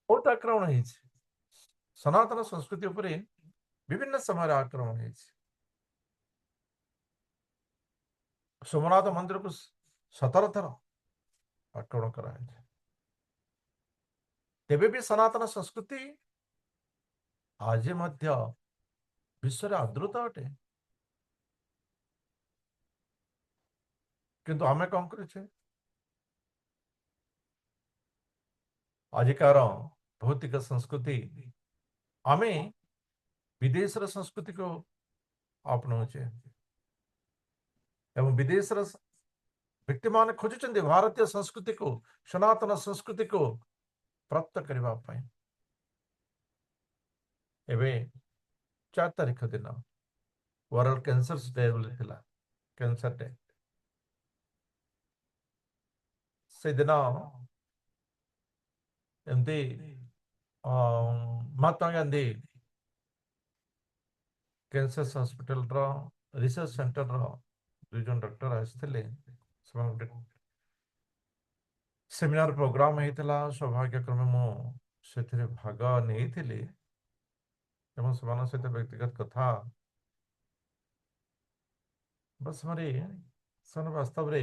बहुत आक्रमण है सनातन संस्कृति उपरे विभिन्न समय आक्रमण है सोमनाथ मंदिर को 17 थर आक्रमण कराई तेबे भी सनातन संस्कृति आज मध्य विश्व आदृत अटे किंतु आमे कौन करे आजिकार भौतिक संस्कृति आमे विदेश संस्कृति को अपनाऊे एवं विदेश व्यक्ति मान खोजुंट भारतीय संस्कृति को सनातन संस्कृति को प्राप्त करने एवं 4 तारीख दिन world cancer day cancer day से दिन एमती Mahatma Gandhi cancer hospital research centre दुई जन डॉक्टर आसते सेमिनार प्रोग्राम होता सौभाग्यक्रमे मुझे भाग नहीं सहित व्यक्तिगत कथा बस वास्तव रे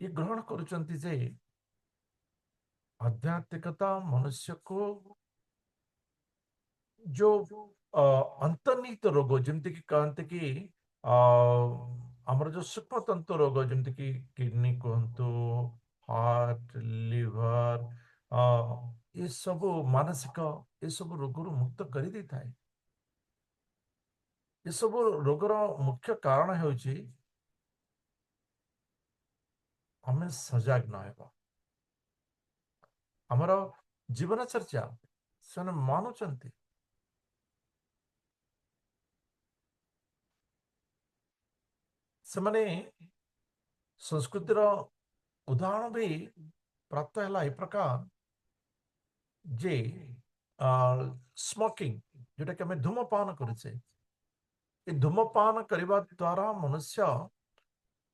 ये ग्रहण करुचंती जे आध्यात्मिकता मनुष्य को जो अंतर्निहित रोग जमती कि कहते कि आमर जो सूक्ष्म तंतु रोग जमती कि किडनी कहतु हार्ट लिवर ये सब मानसिक ये सब रोग मुक्त कर दे था ये सब रोगर मुख्य कारण है आम सजग न आमर जीवन चर्चा से मानुंट से संस्कृतिर उदाहरण भी प्राप्त है ए प्रकार जे स्मोकिंग जोटा कि हमें धूमपान करे धूमपान करने द्वारा मनुष्य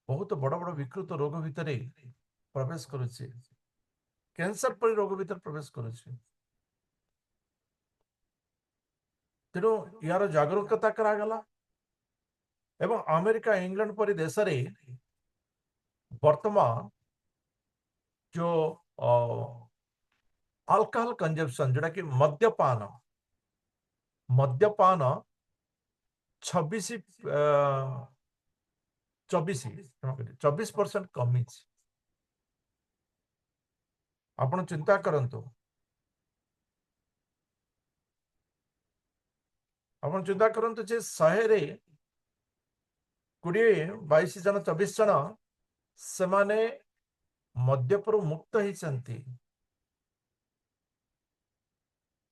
बहुत बड़ बड़ विकृत रोग भितर प्रवेश करुचे कैंसर पर रोग भीतर प्रवेश करुचे तेणु यार जागरूकता करागला एवं अमेरिका इंग्लैंड परी देश में वर्तमान जो अल्कोहल कंजम्पशन जोटा कि मद्यपान मद्यपान 24% कमी आपण चिंता करंतु आपण चिंता करंतु जे 100 रे 20 22 जन 24 जन से माने मद्यपुर मुक्त होती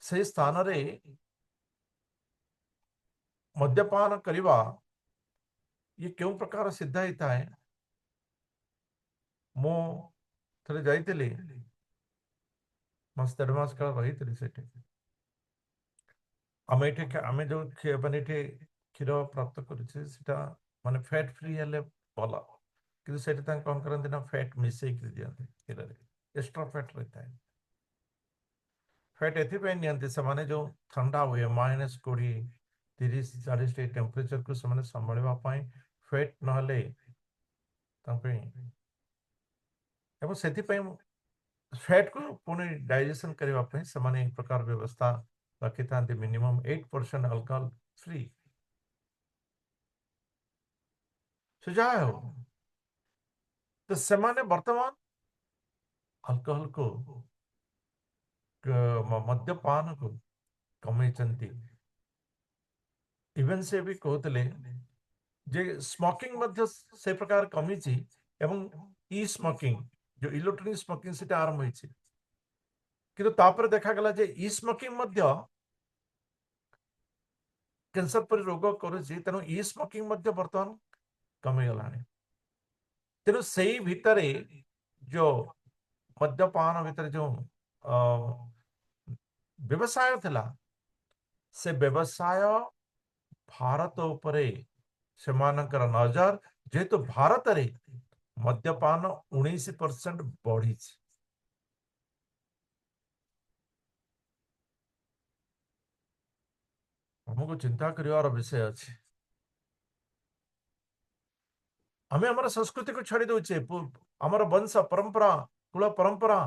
से स्थान रे मद्यपान करवा ये क्यों प्रकार सिद्ध होता है मु थे जाइली मस 1.5 मास काल रही से आम ये आम जो माने क्षीर प्राप्त कर माने फैट फ्री हेले भल कि कौन करते ना फैट मिसई दिखते क्षीर एक्स्ट्रा फैट रही है फैट एपाई से माने जो ठंडा हुए -20 30 40 टेम्परेचर को संभालवा फैट ना फैट को पुणी डाइजेशन करने से प्रकार व्यवस्था रखी था मिनिमम 8% अल्कोहल फ्री से जहाँ हो तो से वर्तमान अल्कोहल को मद्यपान को कमे इवन से भी कहते जे स्मोकिंग मध्य से प्रकार कमी एवं ई स्मोकिंग जो इलेक्ट्रॉनिक स्मोकिंग से आरंभ होती किंतु देखा गला जे ई स्मोकिंग मध्य कैंसर पर रोग करुच्ची तेणु ई स्मोकिंग मध्य बर्तमान कमी गला तेणु से भितर जो मद्यपान भितर जो व्यवसाय थिला से व्यवसाय भारत उपरे से नजर जेहेतु भारत रे मद्यपान 19% बढ़ी ଆମକୁ ଚିନ୍ତା କରିବାର ବିଷୟ ଅଛି। ଆମେ ଆମର ସଂସ୍କୃତିକୁ ଛାଡ଼ି ଦଉଛେ, ଆମର ବଂଶ ପରମ୍ପରା, କୁଳ ପରମ୍ପରା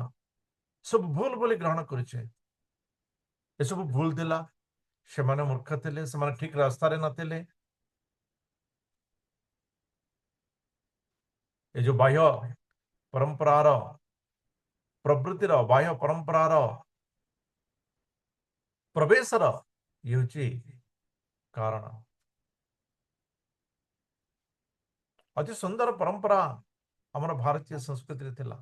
ସବୁ ଭୁଲ ବୋଲି ଗ୍ରହଣ କରୁଛେ। ଏସବୁ ଭୁଲ ଥିଲା। ସେମାନେ ମୂର୍ଖ ଥିଲେ, ସେମାନେ ଠିକ ରାସ୍ତାରେ ନଥିଲେ। ଏ ଯୋଉ ବାହ୍ୟ ପରମ୍ପରାର ପ୍ରବୃତ୍ତିର, ବାହ୍ୟ ପରମ୍ପରାର ପ୍ରବେଶର ଇଏ ହେଉଛି କାରଣ। ଅତି ସୁନ୍ଦର ପରମ୍ପରା ଆମର ଭାରତୀୟ ସଂସ୍କୃତିରେ ଥିଲା।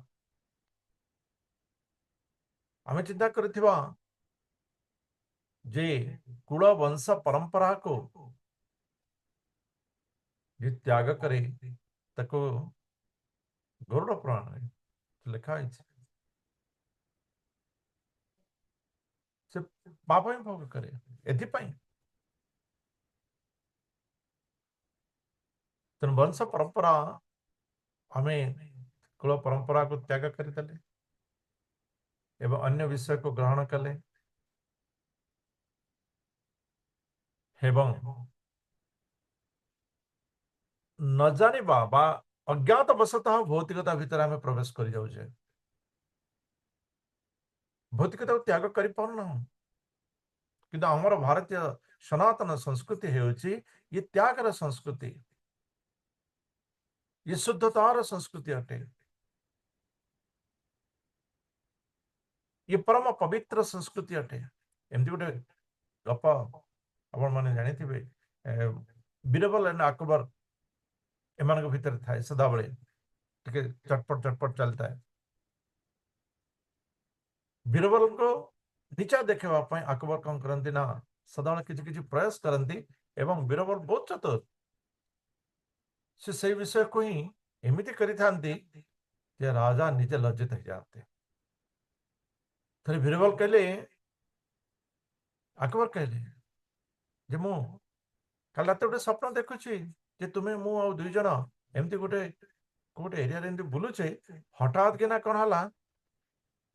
ଆମେ ଚିନ୍ତା କରିଥିବା ଯେ କୁଳ ବଂଶ ପରମ୍ପରାକୁ ଯେ ତ୍ୟାଗ କରି ତାକୁ ଗରୁଡ଼ ପୁରାଣରେ ଲେଖା ହେଇଛି, ସେ ପାପ ହିଁ ଭୋଗ କରେ। ଏଥିପାଇଁ ତେଣୁ ବଂଶ ପରମ୍ପରା ଆମେ କୁଳ ପରମ୍ପରାକୁ ତ୍ୟାଗ କରିଦେଲେ ଏବଂ ଅନ୍ୟ ବିଷୟକୁ ଗ୍ରହଣ କଲେ ଏବଂ ନ ଜାଣିବା ବା ଅଜ୍ଞାତ ବଶତଃ ଭୌତିକତା ଭିତରେ ଆମେ ପ୍ରବେଶ କରି ଯାଉଛେ। ଭୌତିକତାକୁ ତ୍ୟାଗ କରିପାରୁନାହୁଁ। କିନ୍ତୁ ଆମର ଭାରତୀୟ ସନାତନ ସଂସ୍କୃତି ହେଉଛି ଇଏ ତ୍ୟାଗର ସଂସ୍କୃତି, ଇଏ ଶୁଦ୍ଧତାର ସଂସ୍କୃତି ଅଟେ, ଇଏ ପରମ ପବିତ୍ର ସଂସ୍କୃତି ଅଟେ। ଏମିତି ଗୋଟେ ଗପ ଆପଣମାନେ ଜାଣିଥିବେ, ବୀରବଲ ଏଣ୍ଡ ଆକବର ଏମାନଙ୍କ ଭିତରେ ଥାଏ। ସଦାବେଳେ ଟିକେ ଚଟପଟ ଚଟପଟ ଚାଲିଥାଏ। ବୀରବଲଙ୍କୁ ନିଚା ଦେଖେଇବା ପାଇଁ ଆକବର କଣ କରନ୍ତି ନା ସଦାବେଳେ କିଛି କିଛି ପ୍ରୟାସ କରନ୍ତି ଏବଂ ବୀରବଲ ବହୁତ ଚତୁର। ସେ ସେଇ ବିଷୟକୁ ହିଁ ଏମିତି କରିଥାନ୍ତି ଯେ ରାଜା ନିଜେ ଲଜ୍ଜିତ ହେଇଯାଆନ୍ତି। ଥରେ ବୀରବଲ କହିଲେ, ଆକବର କହିଲେ ଯେ ମୁଁ କାଲି ରାତି ଗୋଟେ ସ୍ୱପ୍ନ ଦେଖୁଛି ଯେ ତୁମେ, ମୁଁ ଆଉ ଦୁଇ ଜଣ ଏମିତି ଗୋଟେ ଏରିଆରେ ଏମିତି ବୁଲୁଛେ। ହଠାତ୍ କିନା କଣ ହେଲା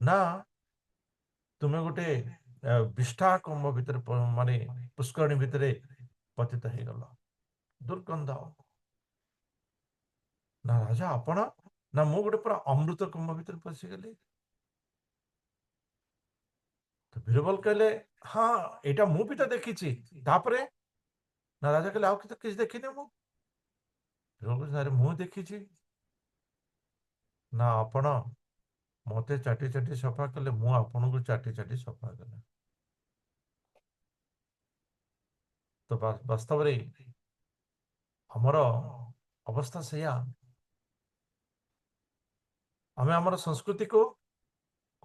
ନା ତୁମେ ଗୋଟେ ବିଷ୍ଠା କୁମ୍ଭ ଭିତରେ ମାନେ ପୁଷ୍କରଣୀ ଭିତରେ ପତିତ ହେଇଗଲ। ଦୁର୍ଗନ୍ଧ। ନା ରାଜା ଆପଣ, ନା ମୁଁ ଗୋଟେ ପୁରା ଅମୃତ କୁମ୍ଭ ଭିତରେ ପଶିଗଲି। ତ ବୀରବଲ କହିଲେ, ହଁ ଏଇଟା ମୁଁ ବି ତ ଦେଖିଛି। ତାପରେ ନା ରାଜା କହିଲେ, ଆଉ କିଛି ଦେଖିନି ମୁଁ। ବୀରବଲ କହିଲେ, ମୁଁ ଦେଖିଛି। ନା ଆପଣ ମତେ ଚାଟି ଚାଟି ସଫା କଲେ, ମୁଁ ଆପଣଙ୍କୁ ଚାଟି ଚାଟି ସଫା କଲେ। ତ ବାସ୍ତବରେ ଆମର ଅବସ୍ଥା ସେଇଆ। ଆମେ ଆମର ସଂସ୍କୃତିକୁ,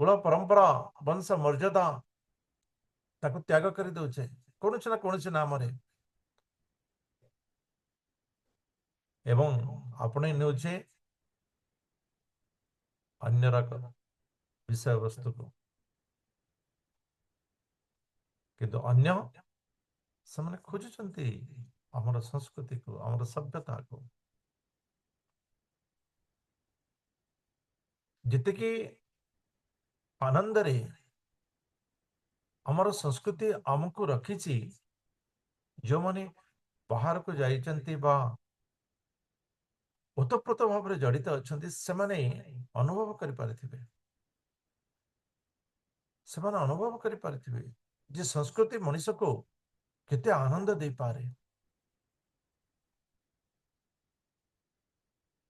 କୁଳ ପରମ୍ପରା, ବଂଶ ମର୍ଯ୍ୟାଦା ତାକୁ ତ୍ୟାଗ କରି ଦଉଛେ କୌଣସି ନା କୌଣସି ନାମରେ ଏବଂ ଆପଣେଇ ନେଉଛେ ଅନ୍ୟର ବିଷୟବସ୍ତୁକୁ। କିନ୍ତୁ ଅନ୍ୟ ସେମାନେ ଖୋଜୁଛନ୍ତି ଆମର ସଂସ୍କୃତିକୁ, ଆମର ସଭ୍ୟତାକୁ। ଯେତିକି ଆନନ୍ଦରେ ଆମର ସଂସ୍କୃତି ଆମକୁ ରଖିଛି, ଯେଉଁମାନେ ବାହାରକୁ ଯାଇଛନ୍ତି ବା ଓତପ୍ରୋତ ଭାବରେ ଜଡ଼ିତ ଅଛନ୍ତି, ସେମାନେ ଅନୁଭବ କରିପାରିଥିବେ। ସେମାନେ ଅନୁଭବ କରିପାରିଥିବେ ଯେ ସଂସ୍କୃତି ମଣିଷକୁ କେତେ ଆନନ୍ଦ ଦେଇପାରେ।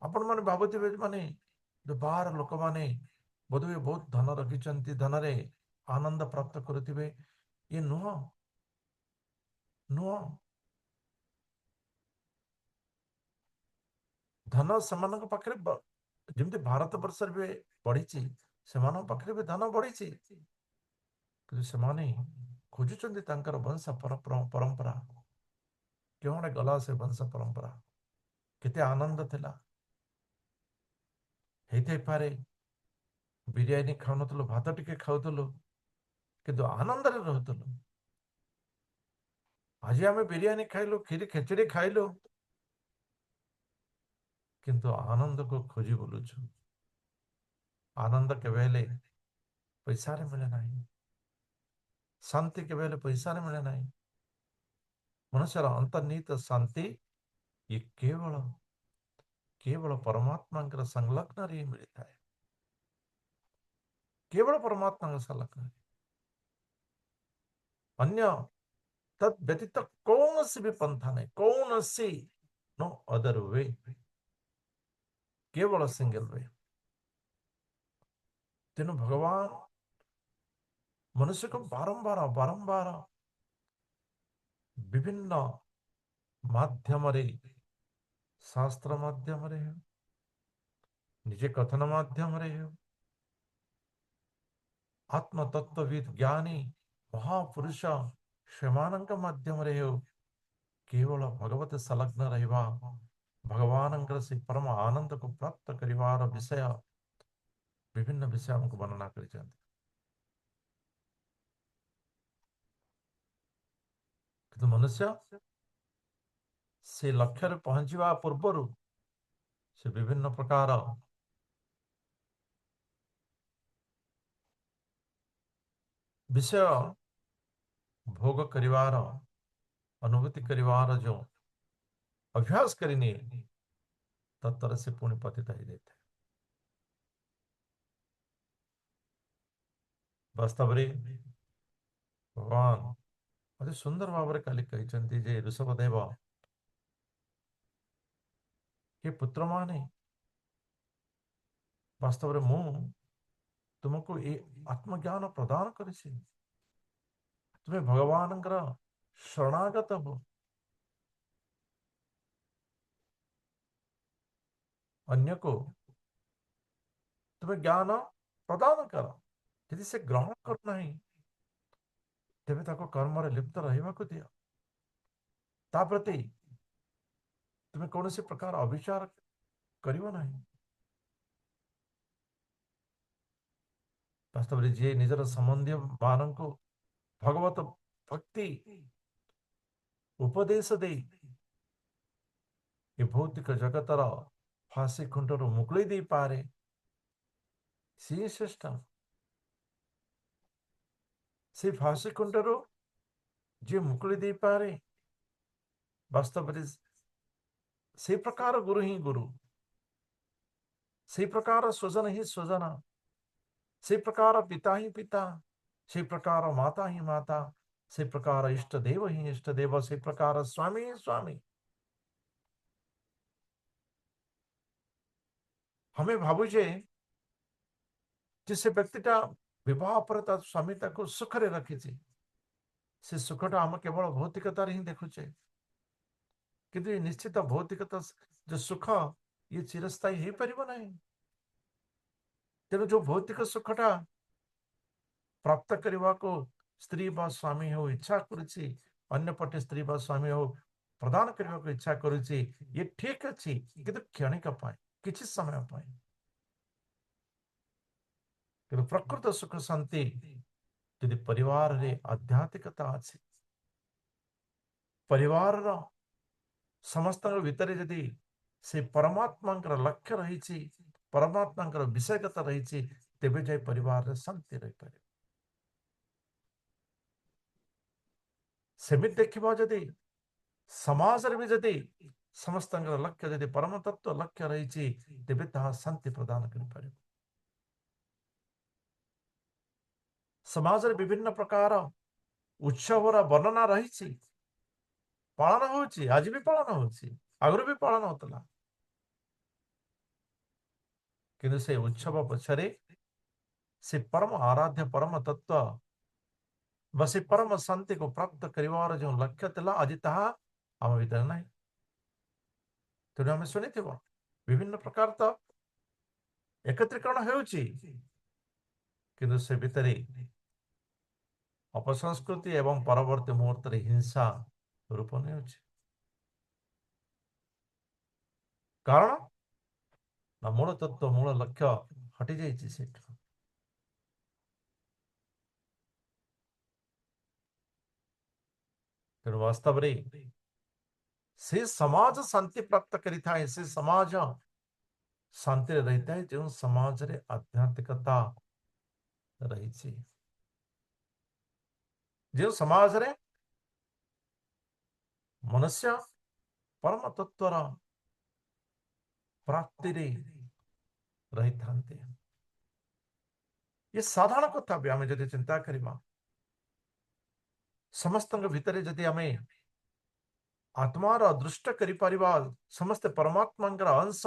ଆପଣମାନେ ଭାବୁଥିବେ ମାନେ ବାହାର ଲୋକମାନେ ବୋଧହୁଏ ବହୁତ ଧନ ରଖିଛନ୍ତି, ଧନରେ ଆନନ୍ଦ ପ୍ରାପ୍ତ କରୁଥିବେ। ଇଏ ନୁହଁ, ନୁହଁ। ଧନ ସେମାନଙ୍କ ପାଖରେ ଯେମିତି ଭାରତ ବର୍ଷରେ ବି ବଢିଛି, ସେମାନଙ୍କ ପାଖରେ ବି ଧନ ବଢିଛି। କିନ୍ତୁ ସେମାନେ ଖୋଜୁଛନ୍ତି ତାଙ୍କର ବଂଶ ପରମ୍ପରା। କେଉଁଆଡ଼େ ଗଲା ସେ ବଂଶ ପରମ୍ପରା? କେତେ ଆନନ୍ଦ ଥିଲା। ହେଇଥାଇପାରେ ବିରିୟାନୀ ଖାଉନଥିଲୁ, ଭାତ ଟିକେ ଖାଉଥିଲୁ, କିନ୍ତୁ ଆନନ୍ଦରେ ରହୁଥିଲୁ। ଆଜି ଆମେ ବିରିୟାନୀ ଖାଇଲୁ, କ୍ଷୀରି ଖେଚେଡି ଖାଇଲୁ, କିନ୍ତୁ ଆନନ୍ଦକୁ ଖୋଜି ବୁଲୁଛୁ। ଆନନ୍ଦ କେବେ ହେଲେ ପଇସାରେ ମିଳେ ନାହିଁ। ଶାନ୍ତି କେବେ ହେଲେ ପଇସାରେ ମିଳେ ନାହିଁ। मनुष्यर अंतर्निहित शांति ये केवल केवल परमात्मा संलग्न रे मिलता है, केवल परमात्मा संलग्न, अन्य तद व्यतीत कौन सी भी पंथा नहीं, कौन सी, नो अदर वे, केवल सिंगल वे। तेणु भगवान मनुष्य को बारंबार बारंबार विभिन्न माध्यम रे, शास्त्र माध्यम रे, निजे कथन माध्यम रे, आत्म तत्वविद ज्ञानी महापुरुष सेमानंक माध्यम रे हो, केवल भगवत संलग्न रहिबा, भगवान से परम आनंद को प्राप्त करिवार विषय, विभिन्न विषय हमको वर्णना कर मनुष्य से लक्ष्य रे पहुंचवा पूर्वर से विभिन्न प्रकार विषय भोग करिवार, अनुभूति करिवार जो अभ्यास करिने, तत्तर से पुण्य पतित ही देते। वास्तव रे भगवान अति सुंदर भाव रे काली कहते जे ऋषभदेव ये पुत्र माने, वास्तव रे मु तुमको ये आत्मज्ञान प्रदान करिछि, तुम्हें भगवान शरणागत हो, अन्य को तुम्हें ज्ञान प्रदान कर, यदि से ग्रहण करना ही तेबे ताको कर्म रे लिप्त रहबा को दियो, ता प्रति तुम्हें कौन सी प्रकार अविचार करियो नहीं। वास्तव रे जे निजर संबंधी मान को भगवत भक्ति उपदेश दे ये भौतिक जगतर फांसी खुंटर मुकुली दे पारे, सी श्रेष्ठ। से फांसी खुंटर जे मुकुली दे पारे, वास्तव रे से प्रकार गुरु ही गुरु, से प्रकार स्वजन ही स्वजन, से प्रकार पिता ही पिता, से प्रकार माता ही माता, से प्रकार इष्ट देव ही इष्ट देव, से प्रकार स्वामी ही स्वामी। हमें भावुजे जिस व्यक्तिटा विवाह पर स्वामी सुख रे रखी, से सुखटा आम केवल भौतिकतार ही देखुचे, किंतु निश्चित भौतिकता जो सुख ये चिरस्थायी हो पारिबो नहीं। तेणु जो भौतिक सुखटा प्राप्त करने को स्त्री बा स्वामी हो इच्छा करुछि, अन्य पटे स्त्री बा स्वामी हो प्रदान करने को इच्छा करुछि, ये ठीक अच्छी, किंतु क्षणिक पाए, किछि समय पाए, किंतु प्रकृत सुख शांति यदि परिवार रे आध्यात्मिकता अछि, परिवार रो समस्त भितर यदि से परमात्मा लक्ष्य रही, परमात्मा विषयगत रही, तेबे जाय परिवार रे शांति रही पारे। सेमित देखिबा जदि समाज रे भी जदि समस्त लक्ष्य यदि परम तत्व लक्ष्य रही, तेबे ताहा शांति प्रदान करि पारे। समाज रे विभिन्न प्रकार उत्सव वर्णना रही, पालन होची, आज भी पालन होची, आगुरी भी पालन होतला, किंतु से उत्सव पछरे से परम आराध्य परम तत्व बस परम शांति को प्राप्त करिवार जो लक्ष्य थिला, आज ताहा आम भीतर नहीं। तेणु आम शुणी विभिन्न प्रकार तो एकत्रीकरण होउची, किंतु से भितर अपसंस्कृति एवं परवर्ती मुहूर्त हिंसा रूप नहीं, कारण ना मूल तत्व मूल लक्ष्य हटि जाइए से। तेणु वास्तव रे से समाज शांति प्राप्त करिता है, से समाज शांति रहता है जो समाज रे आध्यात्मिकता रही, जो समाज रे मनुष्य परम तत्वर प्राप्ति रे रही थांते। ये साधारण कथा भी आम जदि चिंता करवा समस्त भितर जदि आम आत्मार दृष्ट करिपरिबा समस्त परमात्मांकर अंश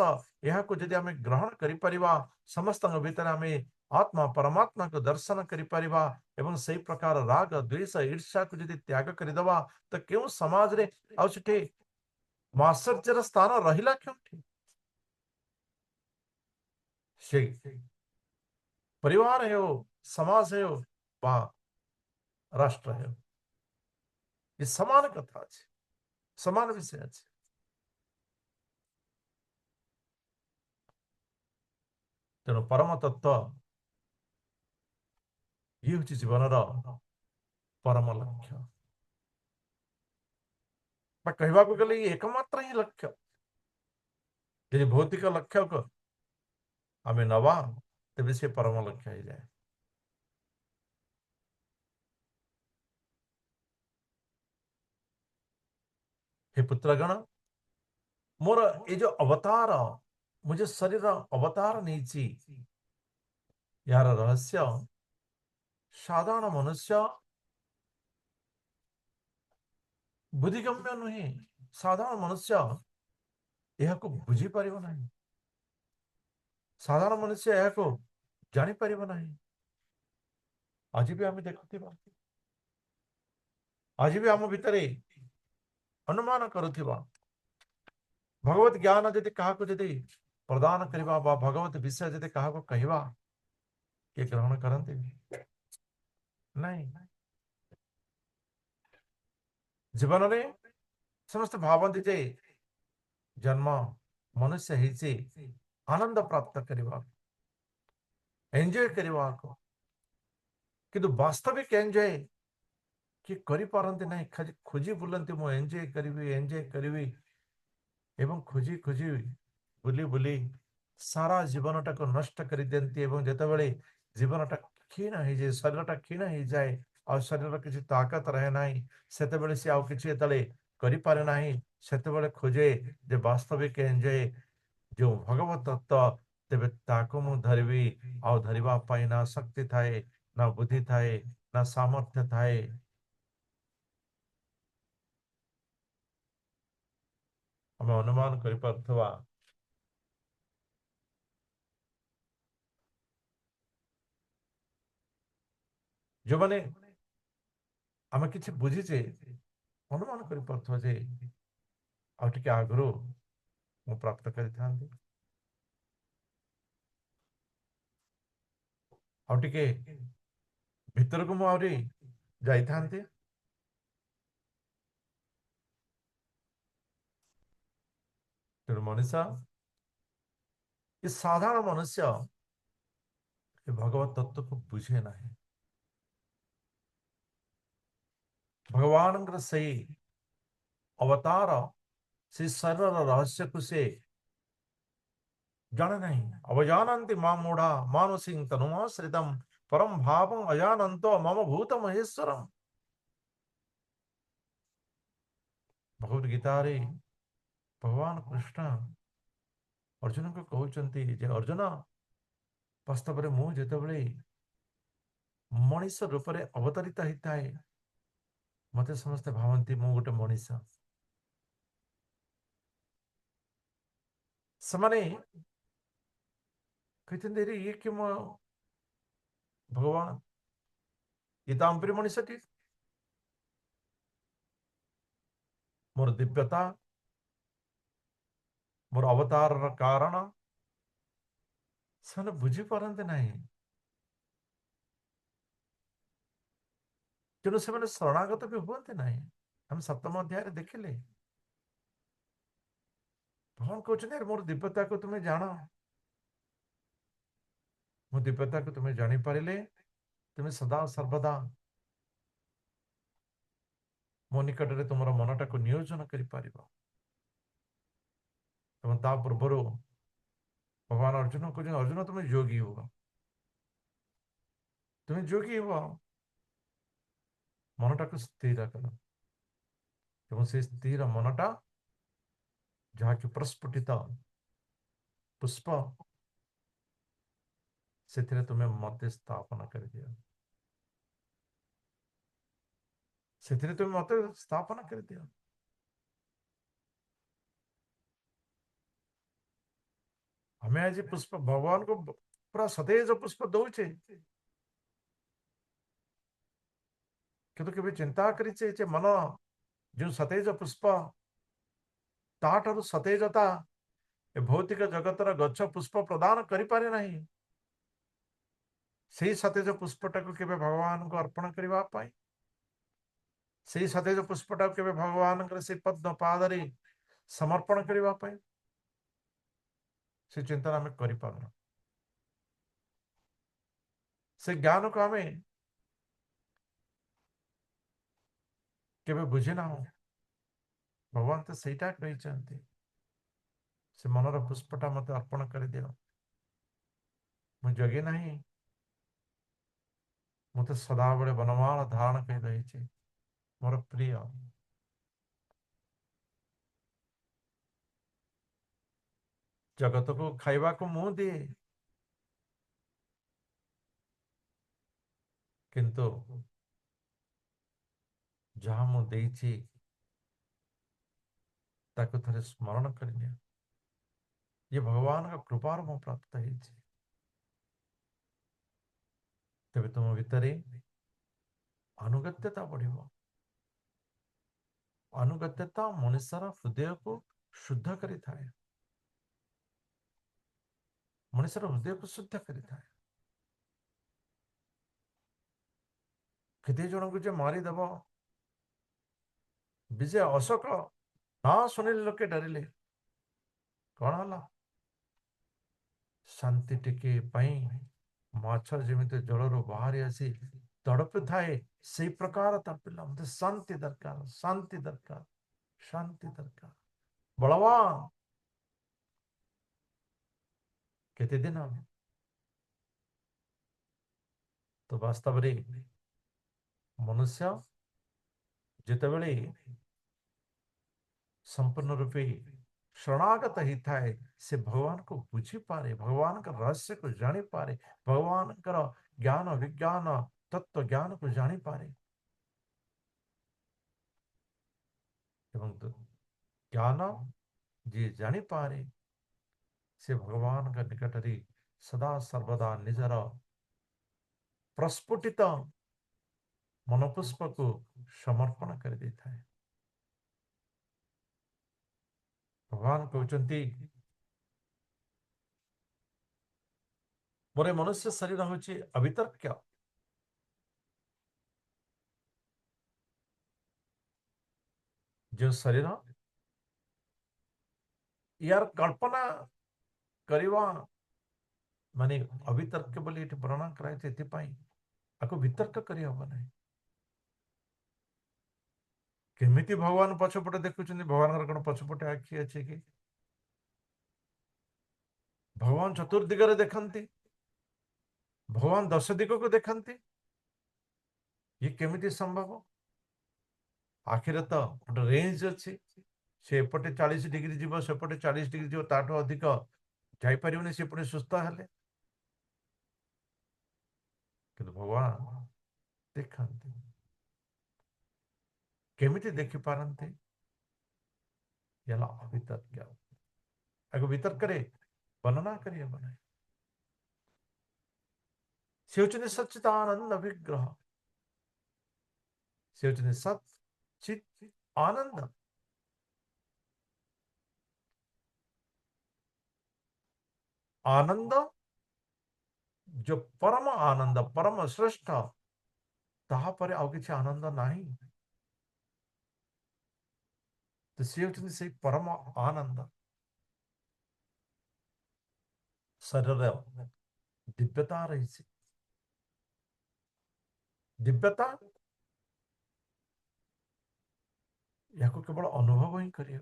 यह को जदि आम ग्रहण करिपरिबा समस्त भितर आम आत्मा परमात्मा को दर्शन करिपरिबा एवं सही प्रकार राग द्वेष ईर्ष्या को जदि त्याग करदेवा तो क्यों समाज रे आउ सेठी आश्चर्यर स्थान रहिला क्यों से परिवार है समाज है बा राष्ट्र है ये समान कथा अच्छे समान विषय अच्छे तेणु परम तत्व ये हूँ जीवन परम लक्ष्य कहवा गले एकमात्र ही लक्ष्य यदि भौतिक लक्ष्य को आम नवा तेज से परम लक्ष्य हो जाए। हे पुत्रगण मोर ये जो अवतार मुझे शरीर अवतार नहीं यार रहस्य साधारण मनुष्य बुद्धिगम्य नुहे साधारण मनुष्य यह को बुझी पार ना साधारण मनुष्य यह को जानी पार ना आज भी आम देखुवा आज भी आम भितर अनुमान करुवा भगवत ज्ञान जदि क्या जदि प्रदान करवा भगवत विषय जदि क्या कहवा किए ग्रहण करते नहीं जीवन में समस्त भावती जे जन्म मनुष्य ही आनंद प्राप्त करने एंजॉय करने किंतु वास्तविक एंजॉय कि करि पारंती नहीं खाली खोजी बुलंती मु एंजॉय करी एवं खोजी खोजी बुली बुली सारा जीवनटा को नष्ट कर दियंती एवं जेतेबेले जीवनटा क्षीण हो जाए शरीरटा क्षीण हो जाए आ शरीर किसी ताकत रहे ना सेतेबेले से आउ किछि एतले करि पारे नाही सेतेबेले खोजे जे वास्तविक एंजॉय जो भगवत तत्व तेबे ताको मु धरबी आ धरिबा पाई ना शक्ति थाए ना बुद्धि थाए ना सामर्थ्य थाए आम अनुमान कर पार्थवा जो माने आम कि बुझीचे अनुमान कर पार्थवा जे आ टिके आगरो मु प्राप्त करि थांती आ टिके भीतर को मु आउरी जाई थांती तेणु मनीषा ये साधारण मनुष्य ये भगवत तत्व को बुझे ना भगवान सही अवतार से शरीर रहस्य को से जाने नहीं अवजानन्ति मां मूढ़ा मानुषिं तनुमाश्रितम परम भावं अजानन्तो मम भूत महेश्वरम भगवद गीता रे भगवान कृष्ण अर्जुन को कहते जे अर्जुन वास्तव में मु जितेबले मनीष रूप से अवतरित होता है मत समस्ते भावती मु गोटे मनीष से कहते ये कि मो भगवान ये तो आमपरी मनीषटी मोर दिव्यता मोर अवतार कारण से बुझी पारती ना तेणु से शरणागत भी हमें ना हम सप्तम अध्याय देखिले भगवान कहते मोर दिव्यता को तुम्हें जान मो दिव्यता को तुम्हें जानी पारे तुम्हें सदा सर्वदा मो निकट में तुम मनटा को नियोजन कर पूर्वर भगवान अर्जुन को अर्जुन तुम्हें योगी हुआ तुम्हें योगी हुआ मनटा को स्थिर कर ଏବଂ ସେ ସ୍ତ୍ରୀର ମନଟା ଯାହାକି ପ୍ରସ୍ଫୁଟିତ ପୁଷ୍ପ, ସେଥିରେ ତୁମେ ମତେ ସ୍ଥାପନ କରିଦିଅ, ସେଥିରେ ତୁମେ ମତେ ସ୍ଥାପନ କରିଦିଅ। ଆମେ ଆଜି ପୁଷ୍ପ ଭଗବାନଙ୍କୁ ପୁରା ସତେଜ ପୁଷ୍ପ ଦଉଛେ, କିନ୍ତୁ କେବେ ଚିନ୍ତା କରିଛେ ଯେ ମନ ଯେଉଁ ସତେଜ ପୁଷ୍ପ, ତାଠାରୁ ସତେଜତା ଏ ଭୌତିକ ଜଗତର ଗଛ ପୁଷ୍ପ ପ୍ରଦାନ କରିପାରେ ନାହିଁ। ସେଇ ସତେଜ ପୁଷ୍ପଟାକୁ କେବେ ଭଗବାନଙ୍କୁ ଅର୍ପଣ କରିବା ପାଇଁ, ସେଇ ସତେଜ ପୁଷ୍ପଟାକୁ କେବେ ଭଗବାନଙ୍କର ସେ ପଦ୍ମ ପାଦରେ ସମର୍ପଣ କରିବା ପାଇଁ ସେ ଚିନ୍ତନ ଆମେ କରିପାରୁନା। ସେ ଜ୍ଞାନକୁ ଆମେ କେବେ ବୁଝିନାହୁଁ। ଭଗବାନ ତ ସେଇଟା କହିଛନ୍ତି, ସେ ମନର ପୁଷ୍ପଟା ମତେ ଅର୍ପଣ କରିଦିଅ। ମୁଁ ଜଗି ନାହିଁ, ମୁଁ ତ ସଦାବେଳେ ବନମାଳ ଧାରଣ କରି ରହିଛି। ମୋର ପ୍ରିୟ, ଜଗତକୁ ଖାଇବାକୁ ମୁଁ ଦିଏ, କିନ୍ତୁ ଯାହା ମୁଁ ଦେଇଛି ତାକୁ ଥରେ ସ୍ମରଣ କରିନିଅ। ये भगवान का कृपार ମୁଁ ପ୍ରାପ୍ତ ହେଇଛି। ତେବେ ତୁମ ଭିତରେ ଆନୁଗତ୍ୟତା ବଢିବ। ଆନୁଗତ୍ୟତା ମଣିଷର ହୃଦୟକୁ ଶୁଦ୍ଧ କରିଥାଏ, ମଣିଷର ହୃଦୟକୁ ଶୁଦ୍ଧ କରିଥାଏ। କେତେ ଜଣଙ୍କୁ ଯେ ମାରିଦେବ, ବିଜୟ ଅଶୋକ ନା ଶୁଣିଲେ ଲୋକେ ଡରିଲେ। କଣ ହେଲା? ଶାନ୍ତି ଟିକେ ପାଇଁ ମାଛ ଯେମିତି ଜଳରୁ ବାହାରି ଆସି ତଡପି ଥାଏ, ସେଇ ପ୍ରକାର ତଡପିଲା। ମତେ ଶାନ୍ତି ଦରକାର, ଶାନ୍ତି ଦରକାର, ଶାନ୍ତି ଦରକାର। ବଳବାନ କେତେ ଦିନ? ତ ବାସ୍ତବରେ ମନୁଷ୍ୟ ଯେତେବେଳେ संपूर्ण रूपे शरणागत ही थाए, से भगवान को बुझी पारे, भगवान का रहस्य को जानी पारे, भगवान का ज्ञान विज्ञान तत्व ज्ञान को जानी पारे। एवं तो ज्ञान जी जानी पारे, से भगवान का निकटरी सदा सर्वदा निजर प्रस्फुटित मनोपुष्प को समर्पण कर देता है। भगवान कहते मोरे मनुष्य शरीर हूँ अवितर्क्य, जो शरीर यार कल्पना करवा माने अवितर्क बोली वर्णन कराई, आपको वितर्क करहब ना। केमिति भगवान पछपटे देखुं, भगवान कौन पछपटे आखि अच्छे कि? भगवान चतुर्दिगरे देखती, भगवान 10 दिग को देखती। ये केमिति संभव? आखिर तो गोटे रेंज अच्छी, से एपटे 40 डिग्री जीव, सेपटे 40 डिग्री जीव, ताठू अधिक जापर सी पुणी सुस्थ हेले, किंतु भगवान देखती। केमिति देखि पारंती? अवितर्क, आगे वितर्क वर्णना करिए बनाए। से होचुनी सच्चिदानंद विग्रह, से होचुनी सत चित आनंद। आनंद जो परम आनंद, परम श्रेष्ठ, ताहापर आउ किछि आनंद नाही। तो से होचुनी से परम आनंद। शरीर दिव्यता रही, दिव्यता या केवल अनुभव ही करिए।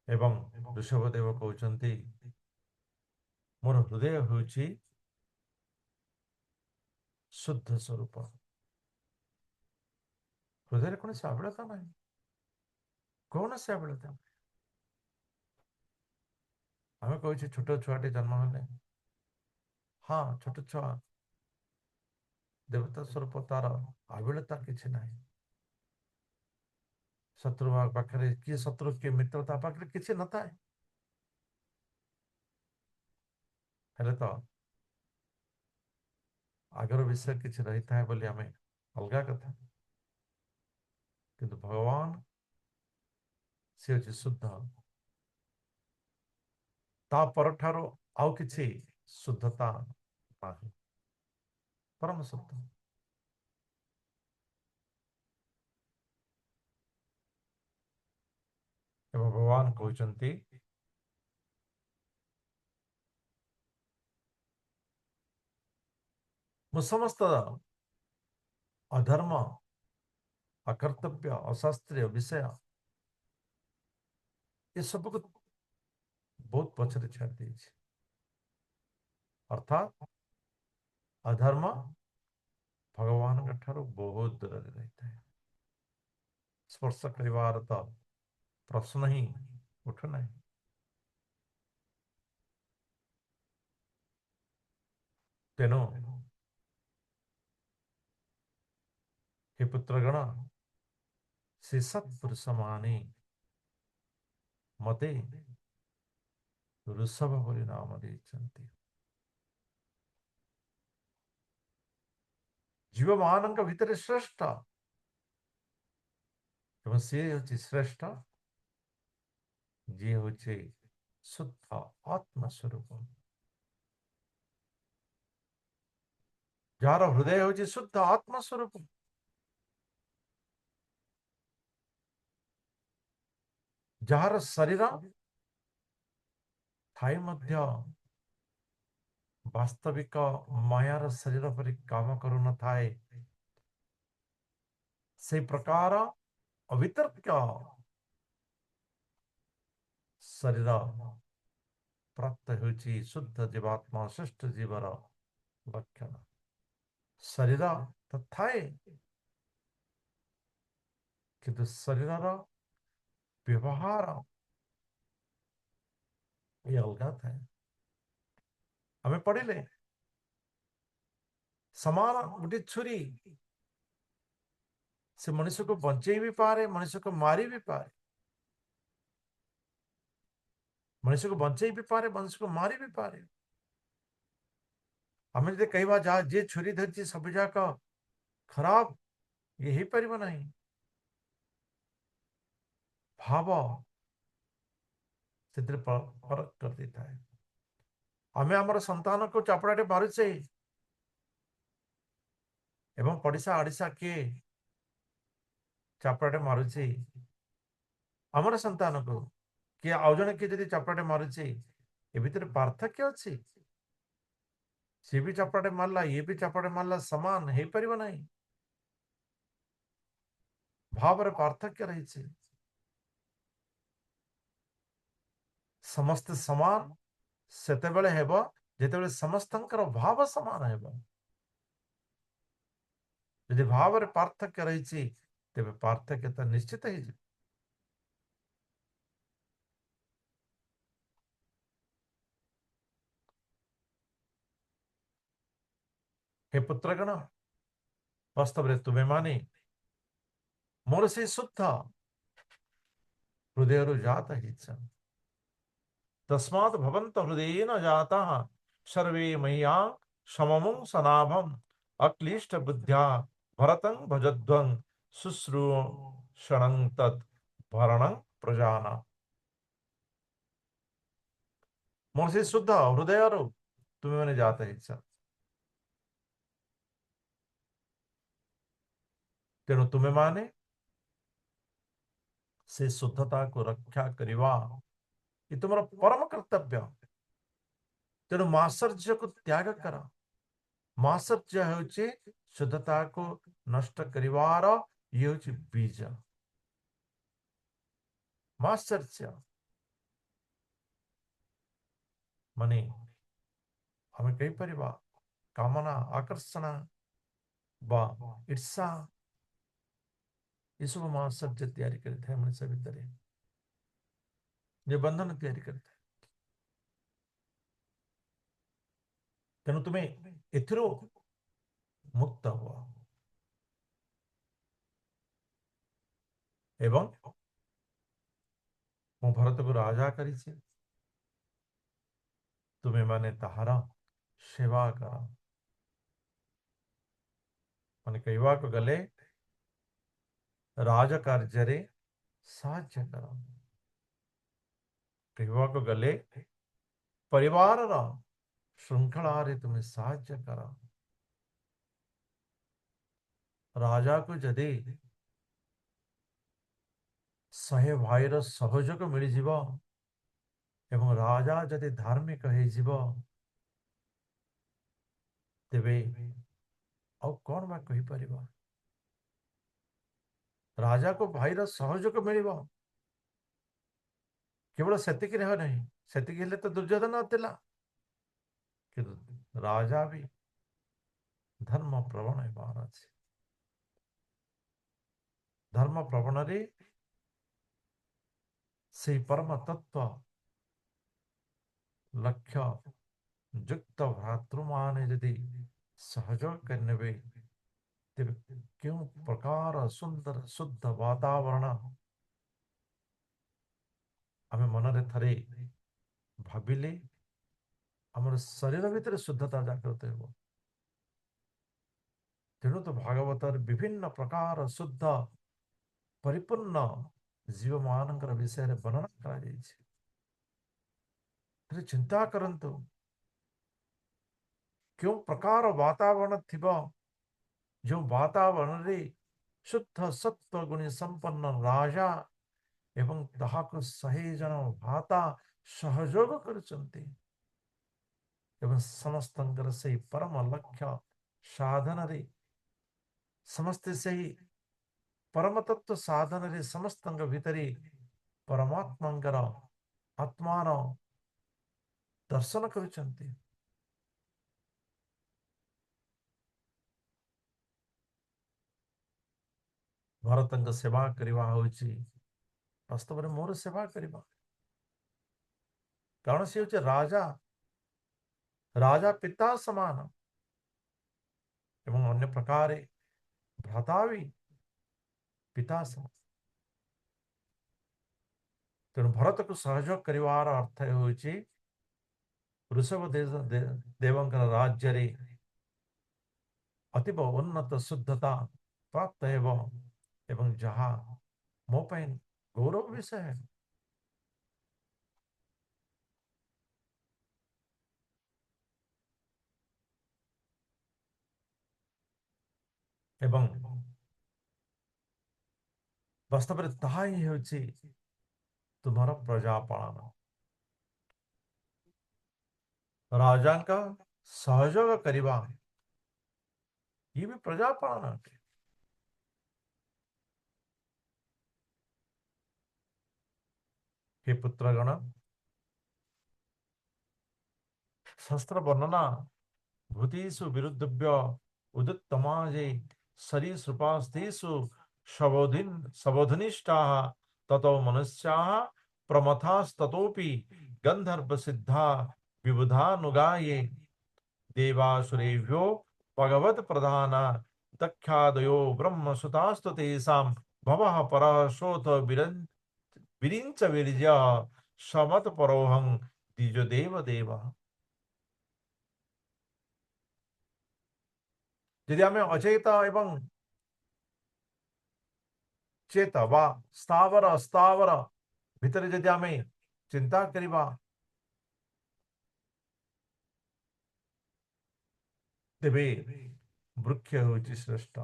एवं ऋषभदेव कहते मोर हृदय होची शुद्ध स्वरूप हृदय कौन से आविलता ना कौन से आविलता आम कह छोट छुआटे जन्म हेले हाँ छोट छुआ देवता स्वरूप तार आविलता किसी ना शत्रु पाखे किए शत्रु किए मित्र ता पाखे किसी न था हेले तो आगर विषय किसी रही था बोली आम अलग कथा किंतु भगवान सी हूँ शुद्ध ता परठारो आउ किछि शुद्धता नाही परम शुद्ध एवं भगवान कहते मु समस्त अधर्म अकर्तव्य अशास्त्रीय विषय ये सब को बहुत पछरे छाड़ देछि अर्थात अधर्म भगवान का ठारो बहुत दूर रहता है स्पर्श करिवार तो प्रश्न ही उठना है तेनो हे पुत्रगण से सत्पुरुष माने मते ऋषभ बोली नाम देइछन्ति जीव मान भितर श्रेष्ठ एवं सी हूँ श्रेष्ठ जी हूँ शुद्ध आत्मस्वरूप जार हृदय हूँ शुद्ध आत्मस्वरूप जार शरीर थाई मध्य वास्तविक मायार शरीर पर काम करू न थाए से प्रकार अवितर्क शरीर प्राप्त होची शुद्ध जीवात्मा श्रेष्ठ जीवर लक्षण शरीर तो थाए किंतु शरीर व्यवहार ये अलग था हमें पढ़िले समान गोटे छुरी से मनुष्य को बंचे भी पारे मनुष्य को मारी भी पारे मनुष्य को बंचे भी पारे मनुष्य को मारी भी पारे आम जो कहवा जहाँ जे छुरी धरती सब जाक खराब ये हो पार नहीं भाव से फरक कर देता है आम आम संतान को चापड़ाटे मारुचे एवं पड़िशा आड़िशा किए चापड़ाटे मारुचे आमर संतान को किए आउ जड़े किए जब चापड़ाटे मारुचे ए भितर पार्थक्य अच्छी सी भी चापड़ाटे मारला ये भी चापड़े मारला समान हो पार नहीं भाव पार्थक्य रही समस्त समान सेते बेले हेबो जेते समस्तंकर भाव समान हेबो यदि भाव पार्थक्य रही तेरे पार्थक्य तो निश्चित ही हे पुत्रगण वास्तव तुम्हें माने मोर से शुद्ध हृदय जात ही तस्मात् भवन्त हृदय न जाता सर्वे मय्या सममं सनाभम अक्लिष्ट बुद्ध्या भरतं भजध्वं शुश्रूषणं तत् भरणं प्रजाना मोर से शुद्ध हृदय तुम्हें मैंने जाता इच्छा तेणु तुम्हें माने से शुद्धता को रक्षा करवा ये तुम्हारा परम कर्तव्य तेणु मात्सर्य को त्याग कर मात्सर्य होची शुद्धता को नष्ट करिवार ये होची बीज मात्सर्य माने हमें कही परिवा कामना आकर्षण बा ईर्षा ଏସବୁ ମହାଶଯ୍ୟ ତିଆରି କରିଥାଏ ମଣିଷ ଭିତରେ, ନିବନ୍ଧନ ତିଆରି କରିଥାଏ। ତେଣୁ ତୁମେ ଏଥିରୁ ମୁକ୍ତ ହୁଅ ଏବଂ ମୁଁ ଭରତକୁ ରାଜା କରିଛି, ତୁମେ ମାନେ ତାହାର ସେବା କର। ମାନେ କହିବାକୁ ଗଲେ ରାଜ କାର୍ଯ୍ୟରେ ସାହାଯ୍ୟ କର, କହିବାକୁ ଗଲେ ପରିବାରର ଶୃଙ୍ଖଳାରେ ତୁମେ ସାହାଯ୍ୟ କର। ରାଜାକୁ ଯଦି 100 ଭାଇର ସହଯୋଗ ମିଳିଯିବ ଏବଂ ରାଜା ଯଦି ଧାର୍ମିକ ହେଇଯିବ, ତେବେ ଆଉ କଣ ବା କହିପାରିବ? ରାଜାକୁ ଭାଇର ସହଯୋଗ ମିଳିବ, କେବଳ ସେତିକି ରହ ନାହିଁ, ସେତିକି ହେଲେ ତ ଦୁର୍ଯ୍योधନ ଥିଲା, କିନ୍ତୁ ରାଜା ବି ଧର୍ମ ପ୍ରବଣ ହେବାର ଅଛି। ଧର୍ମ ପ୍ରବଣରେ ସେହି ପରମ ତତ୍ଵ ଲକ୍ଷ୍ୟ ଯୁକ୍ତ ଭ୍ରାତୃମାନେ ଯଦି ସହଯୋଗ କରିନେବେ, ତେବେ କେଉଁ ପ୍ରକାର ସୁନ୍ଦର ଶୁଦ୍ଧ ବାତାବରଣ ଆମେ ମନରେ ଥରେ ଭାବିଲେ ଆମର ଶରୀର ଭିତରେ ଶୁଦ୍ଧତା ଜାଗ୍ରତ ହେବ। ତେଣୁ ତ ଭାଗବତର ବିଭିନ୍ନ ପ୍ରକାର ଶୁଦ୍ଧ ପରିପୂର୍ଣ୍ଣ ଜୀବମାନଙ୍କର ବିଷୟରେ ବର୍ଣ୍ଣନା କରାଯାଇଛି। ଚିନ୍ତା କରନ୍ତୁ କେଉଁ ପ୍ରକାର ବାତାବରଣ ଥିବ, ଯେଉଁ ବାତାବରଣରେ ଶୁଦ୍ଧ ସତ୍ව ଗୁଣି ସମ୍ପନ୍ନ ରାଜା ଏବଂ ତାହାକୁ 100 ଜଣ ଭ୍ରାତା ସହଯୋଗ କରୁଛନ୍ତି ଏବଂ ସମସ୍ତଙ୍କର ସେହି ପରମ ଲକ୍ଷ୍ୟ ସାଧନରେ, ସମସ୍ତେ ସେହି ପରମ ତତ୍ଵ ସାଧନରେ ସମସ୍ତଙ୍କ ଭିତରେ ପରମାତ୍ମାଙ୍କର ଆତ୍ମାର ଦର୍ଶନ କରୁଛନ୍ତି। ଭରତଙ୍କ ସେବା କରିବା ହେଉଛି ବାସ୍ତବରେ ମୋର ସେବା କରିବା, କାରଣ ସେ ହେଉଛି ରାଜା, ରାଜା ପିତା ସମାନ ଏବଂ ଅନ୍ୟ ପ୍ରକାରେ ଭ୍ରାତା ବି ପିତା ସମାନ। ତେଣୁ ଭରତକୁ ସହଯୋଗ କରିବାର ଅର୍ଥ ହେଉଛି ଋଷଭ ଦେବଙ୍କର ରାଜ୍ୟରେ ଅତୀବ ଉନ୍ନତ ଶୁଦ୍ଧତା ପ୍ରାପ୍ତ ହେବ ଏବଂ ଯାହା ମୋ ପାଇଁ ଗୌରବ ବିଷୟ ହେବ। ଏବଂ ବାସ୍ତବରେ ତାହା ହିଁ ହେଉଛି ତୁମର ପ୍ରଜା ପାଳନ। ରାଜାଙ୍କ ସହଯୋଗ କରିବା ଇଏ ବି ପ୍ରଜା ପାଳନ ଅଟେ। हे पुत्रगण, शास्त्र वर्णना भूतेषु विरुद्धव्य उदित्तमाजे सरीसृपास्तेषु सबोधनिष्ठाः ततो मनुष्याः प्रमथास्ततोऽपि गन्धर्वसिद्धा विबुधानुगाये देवासुरेभ्यो भगवत् प्रधाना दक्षादयो ब्रह्मसुतास्तु तेषां भवः परः शोथ विरिञ्च वीर्य समत परोहं द्विज देव देव। यदि आम अचेत एवं चेत बा स्थावर अस्तावर भितर यदि आम चिंता करिबा, तेबे वृक्ष होची श्रेष्ठ।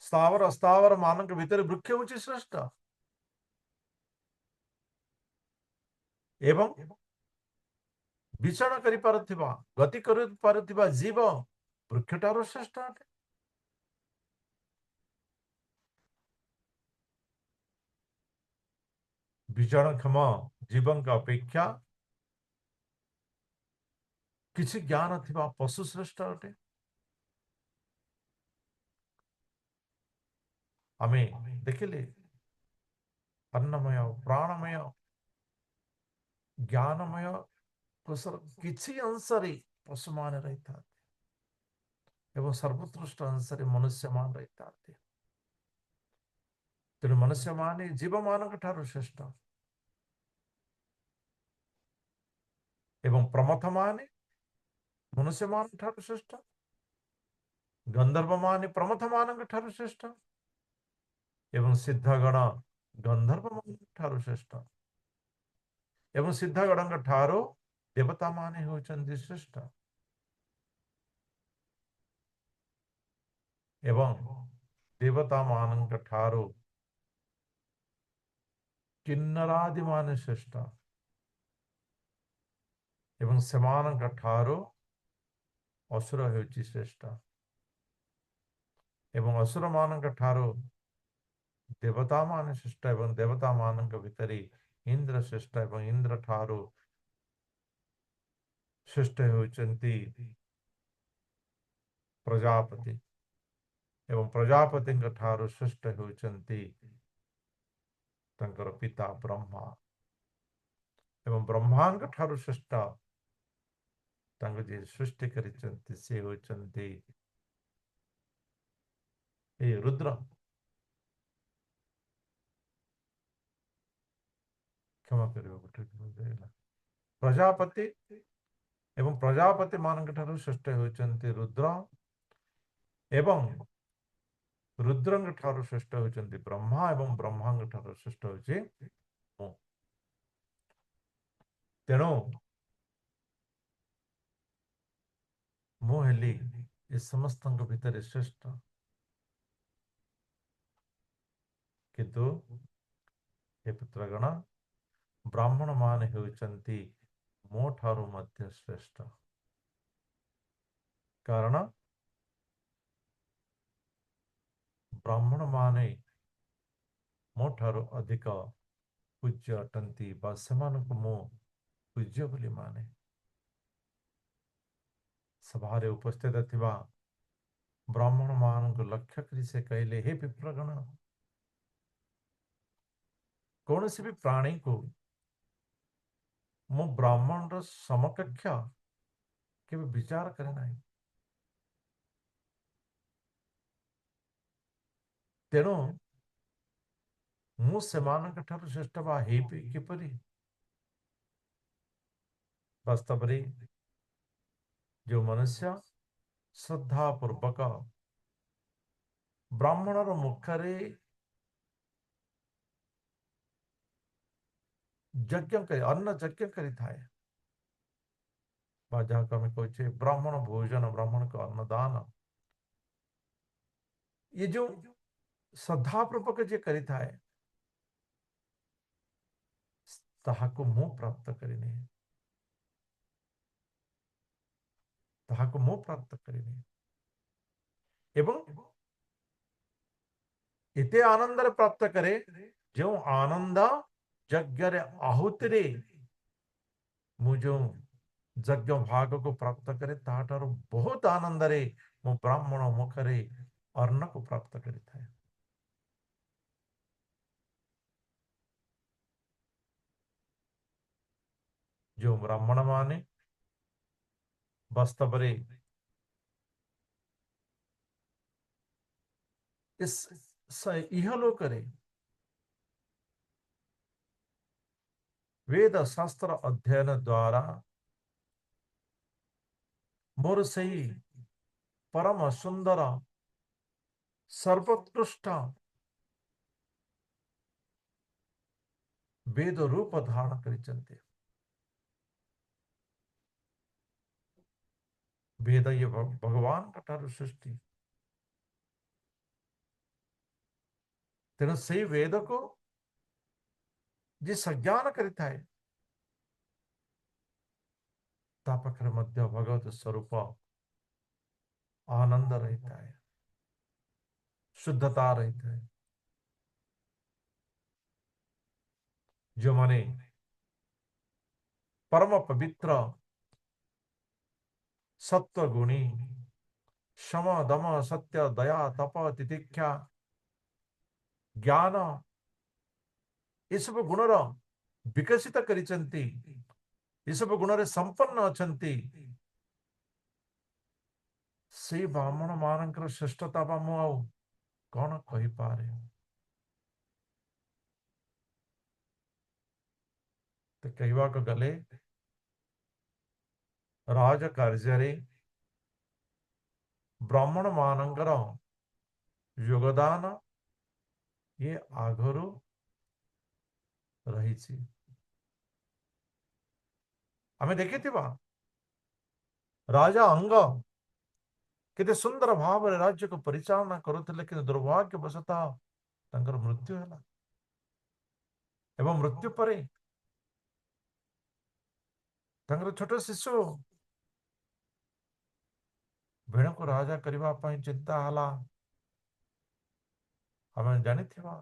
स्थावर अस्तावर मानक भितर वृक्ष होची श्रेष्ठ एवं विचरण करि पारुथिबा गति करि पारुथिबा जीव वृक्षटार श्रेष्ठ अटे। विचरणक्षम जीवन का अपेक्षा किसी ज्ञान थिबा पशु श्रेष्ठ अटे। आमे देखिले अन्नमय प्राणमय ज्ञानमय कुशल किसी अंशरे पशु मान रही था एवं सर्वोत्कृष्ट अंशरे मनुष्य मान रही था तेणु मनुष्य मान जीव मान ठारू श्रेष्ठ एवं प्रमथ मान मनुष्य मान ठारू श्रेष्ठ गंधर्व मान प्रमथ मान ठारू श्रेष्ठ एवं सिद्धगण गंधर्व मान ठारू श्रेष्ठ एवं सिद्धगण ठारू देवता मान होचंदी श्रेष्ठ एवं देवता मान ठारू किन्नरादि मान श्रेष्ठ एवं सेमान ठारू असुर होची श्रेष्ठ एवं असुर मान ठारू देवता मान श्रेष्ठ एवं देवता मान भितरी इंद्र श्रेष्ठ एवं इंद्र ठारू श्रेष्ठ होचंती प्रजापति एवं प्रजापति ठारू श्रेष्ठ होचंती तंकर पिता ब्रह्मा एवं ब्रह्मा ठारू श्रेष्ठ तांको जे सृष्टि करिचंती से होचंती ए रुद्र क्षमा करियो प्रजापति एवं प्रजापति मान ठारू श्रेष्ठ होचंती रुद्र एवं रुद्रंग ठारू श्रेष्ठ होचंती ब्रह्मा एवं ब्रह्मांग ठारू श्रेष्ठ होची मु तेणु मु हेली ए समस्त भितर श्रेष्ठ किंतु हे पुत्रगण ब्राह्मण मान होचंती मो ठारू मध्य श्रेष्ठ कारण ब्राह्मण माने मो ठारू अधिक पूज्य अटंती बा सेमानकु मो पूज्य बोली माने सभारे उपस्थित थिबा ब्राह्मण मान को लक्ष्य करी से कहले हे विप्रगण कौन सी भी प्राणी को मो ब्राह्मण रो समकक्ष के विचार करे नाही तेणु मु सेमानक ठारू श्रेष्ठ बा हे किपरि वास्तव रे जो मनुष्य श्रद्धा पूर्वक ब्राह्मण रो मुखरे यज्ञ करे अन्न यज्ञ करी थाए बा जहाँ को हमें कहचे ब्राह्मण भोजन ब्राह्मण का अन्नदान ये जो श्रद्धा पूर्वक जे करी थाए ताहाको मु प्राप्त करिने ताहाको मु प्राप्त करिने एवं इते आनंद प्राप्त करे जो आनंद यज्ञ रे आहुति रे मु जो यज्ञ भाग को प्राप्त करे ताहाटर बहुत आनंद रे मु ब्राह्मण मुखरे अन्न को प्राप्त करी थाए जो ब्राह्मण माने वास्तव रे इस इहलोक रे वेद शास्त्र अध्ययन द्वारा मोर सही परम सुंदर सर्वोत्कृष्ट वेद रूप धारण करिचंते वेद ये भगवान का ठारू सृष्टि तेणु से वेद को जी संज्ञान करिता है ता पाखरे मध्य भगवत स्वरूप आनंद रहता है शुद्धता रहता है जो माने परम पवित्र सत्व गुणी शम दम सत्य दया तप तितिक्षा ज्ञान ये सब गुणर विकसित करिसंती, ये सब गुणरे संपन्न अछंती, से ब्राह्मण मानकर श्रेष्ठता बा मु आउ कौन कहि पारे। तो कहवा को गले राज कार्य ब्राह्मण मानकर योगदान ये आगरू रही छी। आमे देखिथिबा राजा अंग केते सुंदर भाव रे राज्य को परिचालना करुथिले, कि दुर्भाग्यवशतः तांकर मृत्यु होला एवं मृत्यु परे तांकर छोट शिशु भेड़ को राजा करबा पई चिंता हला। आमे जानिथिबा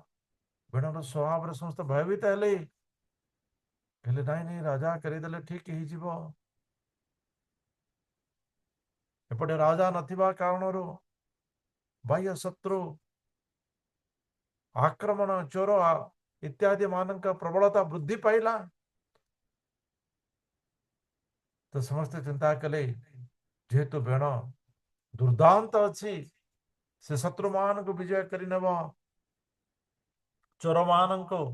भेड़र स्वभाव रे समस्त भयभीत हेले, कहले नाई नहीं राजा करिदेले ठीक ही जीवो। एपटे राजा नथिबा कारणरो बाह्य शत्रु आक्रमण चोर इत्यादि मानक प्रबलता वृद्धि पाइला। तो समस्त चिंता कले जेहेतु बेण दुर्दांत अच्छी से शत्रु मान को विजय करिनेब, चोर मान को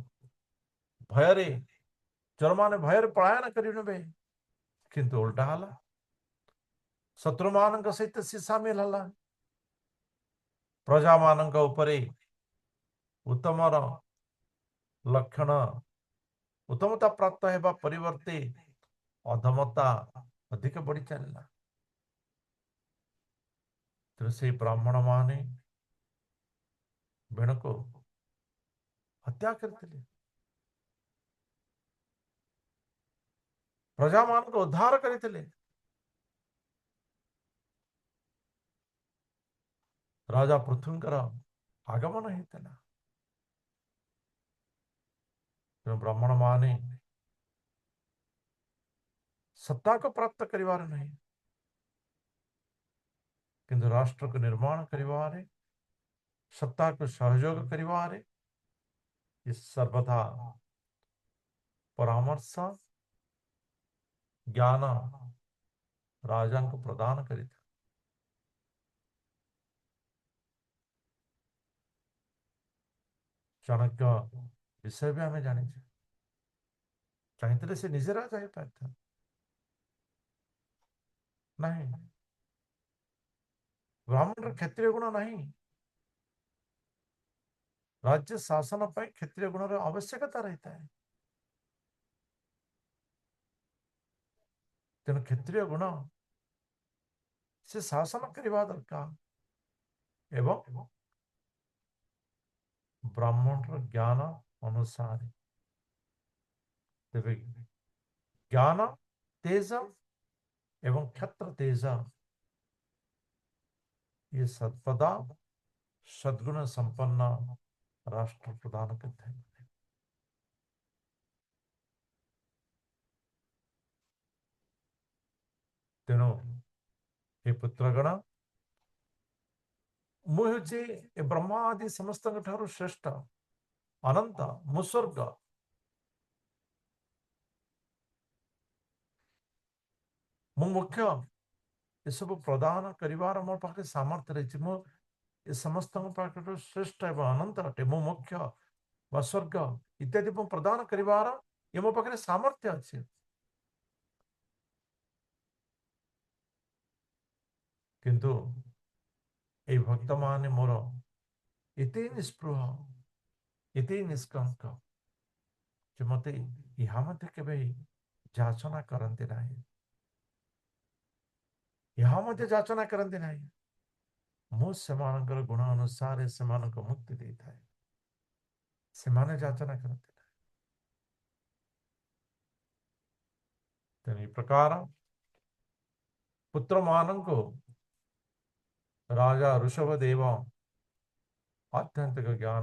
भयरे चोर मान भयर पलायन करिनेबे, किंतु उल्टा हला शत्रु मान सहित सी सामिल हला। प्रजा मान उपरे उत्तमर लक्षण उत्तमता प्राप्त हेबा परिवर्ते अधमता अधिक बढ़ी चलला। तो से ब्राह्मण माने भेड़ को हत्या करते, प्रजा मान को उद्धार करते, राजा पृथ्वींकर आगमन होता। तेणु ब्राह्मण माने सत्ता को प्राप्त करिवार नहीं, किंतु राष्ट्र को निर्माण करिवारे सत्ता को सहयोग करिवारे ये सर्वदा परामर्श ज्ञान राजा को प्रदान करी। चाणक्य विषय भी आम जानी चाहिए से निजे राजा ही पाता नहीं, ब्राह्मण क्षत्रिय गुण नहीं, राज्य शासन पर क्षत्रिय गुण आवश्यकता रहता है। तेणु क्षत्रिय गुण से शासन करवा दरकार एवं ब्राह्मण ज्ञान अनुसार तेज ज्ञान तेज एवं क्षत्र तेज ये सत्पदा सद्गुण संपन्न राष्ट्र प्रदान करते हैं। तेणु हे पुत्रगण मुझे ब्रह्मा आदि समस्त श्रेष्ठ अनंत मुस्वर्ग मु मुख्य ये सब प्रदान करिवार मोर पाखे सामर्थ्य रही मु ये समस्त पाखे श्रेष्ठ एवं अनंत अटे मु मुख्य व स्वर्ग इत्यादि प्रदान करिवार ये मो पाखे सामर्थ्य अच्छे, किंतु ये भक्त माने मोर इते निस्पृह इते निष्कंक जे मते यहाँ मते केबे जाचना करते नहीं, यहाँ मते जाचना करते नहीं, मु सेमानकर गुण अनुसार सेमानक मुक्ति देता है, सेमाने जाचना करते नहीं। तेणु प्रकार पुत्र मानंको राजा ऋषभदेव आत्यंतिक ज्ञान